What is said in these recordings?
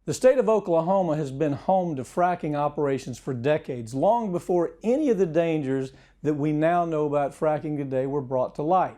The state of Oklahoma has been home to fracking operations for decades, long before any of the dangers that we now know about fracking today were brought to light.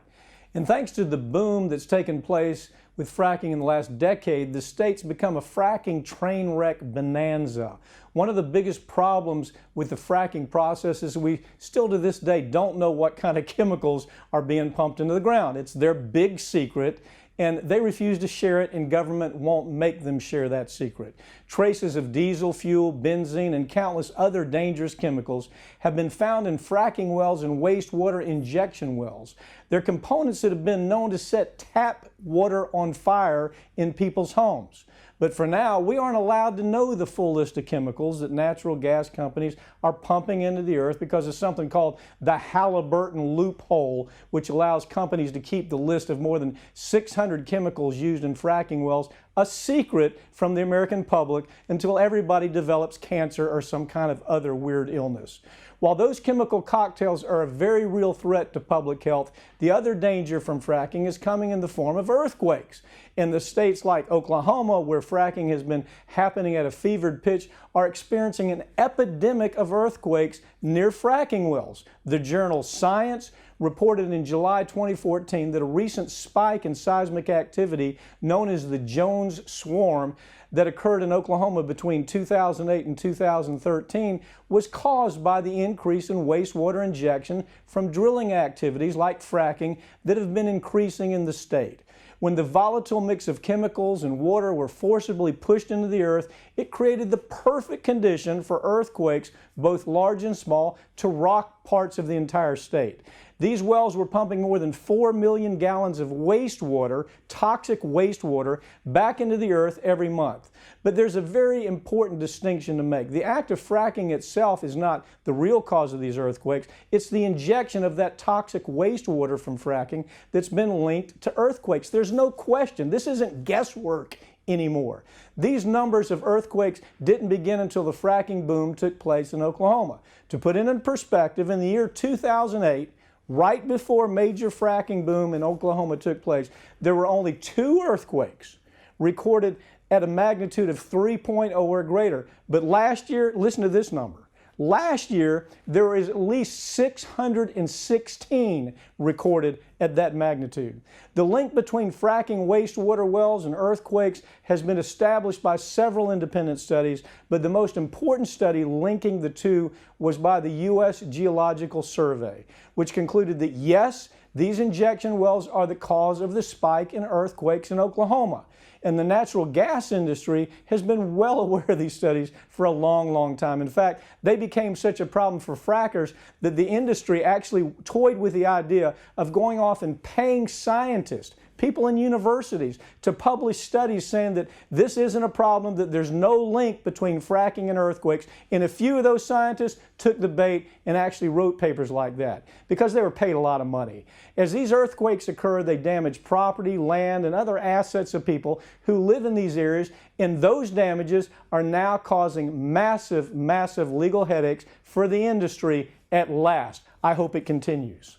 And thanks to the boom that's taken place with fracking in the last decade, the state's become a fracking train wreck bonanza. One of the biggest problems with the fracking process is we still to this day don't know what kind of chemicals are being pumped into the ground. It's their big secret, and they refuse to share it, and government won't make them share that secret. Traces of diesel fuel, benzene, and countless other dangerous chemicals have been found in fracking wells and wastewater injection wells. They're components that have been known to set tap water on fire in people's homes. But for now, we aren't allowed to know the full list of chemicals that natural gas companies are pumping into the earth because of something called the Halliburton loophole, which allows companies to keep the list of more than 600 chemicals used in fracking wells a secret from the American public until everybody develops cancer or some kind of other weird illness. While those chemical cocktails are a very real threat to public health, the other danger from fracking is coming in the form of earthquakes. In the states like Oklahoma, where fracking has been happening at a fevered pitch, are experiencing an epidemic of earthquakes near fracking wells. The journal Science reported in July 2014 that a recent spike in seismic activity known as the Jones Swarm that occurred in Oklahoma between 2008 and 2013 was caused by the increase in wastewater injection from drilling activities like fracking that have been increasing in the state. When the volatile mix of chemicals and water were forcibly pushed into the earth, it created the perfect condition for earthquakes, both large and small, to rock parts of the entire state. These wells were pumping more than 4 million gallons of wastewater, toxic wastewater, back into the earth every month. But there's a very important distinction to make. The act of fracking itself is not the real cause of these earthquakes. It's the injection of that toxic wastewater from fracking that's been linked to earthquakes. There's no question. This isn't guesswork anymore. These numbers of earthquakes didn't begin until the fracking boom took place in Oklahoma. To put it in perspective, in the year 2008, right before major fracking boom in Oklahoma took place, there were only 2 earthquakes recorded at a magnitude of 3.0 or greater. But last year, listen to this number. Last year, there was at least 616 recorded at that magnitude. The link between fracking wastewater wells and earthquakes has been established by several independent studies, but the most important study linking the two was by the U.S. Geological Survey, which concluded that yes, these injection wells are the cause of the spike in earthquakes in Oklahoma. And the natural gas industry has been well aware of these studies for a long, long time. In fact, they became such a problem for frackers that the industry actually toyed with the idea of going off and paying scientists, people in universities, to publish studies saying that this isn't a problem, that there's no link between fracking and earthquakes. And a few of those scientists took the bait and actually wrote papers like that because they were paid a lot of money. As these earthquakes occur, they damage property, land, and other assets of people who live in these areas, and those damages are now causing massive, massive legal headaches for the industry at last. I hope it continues.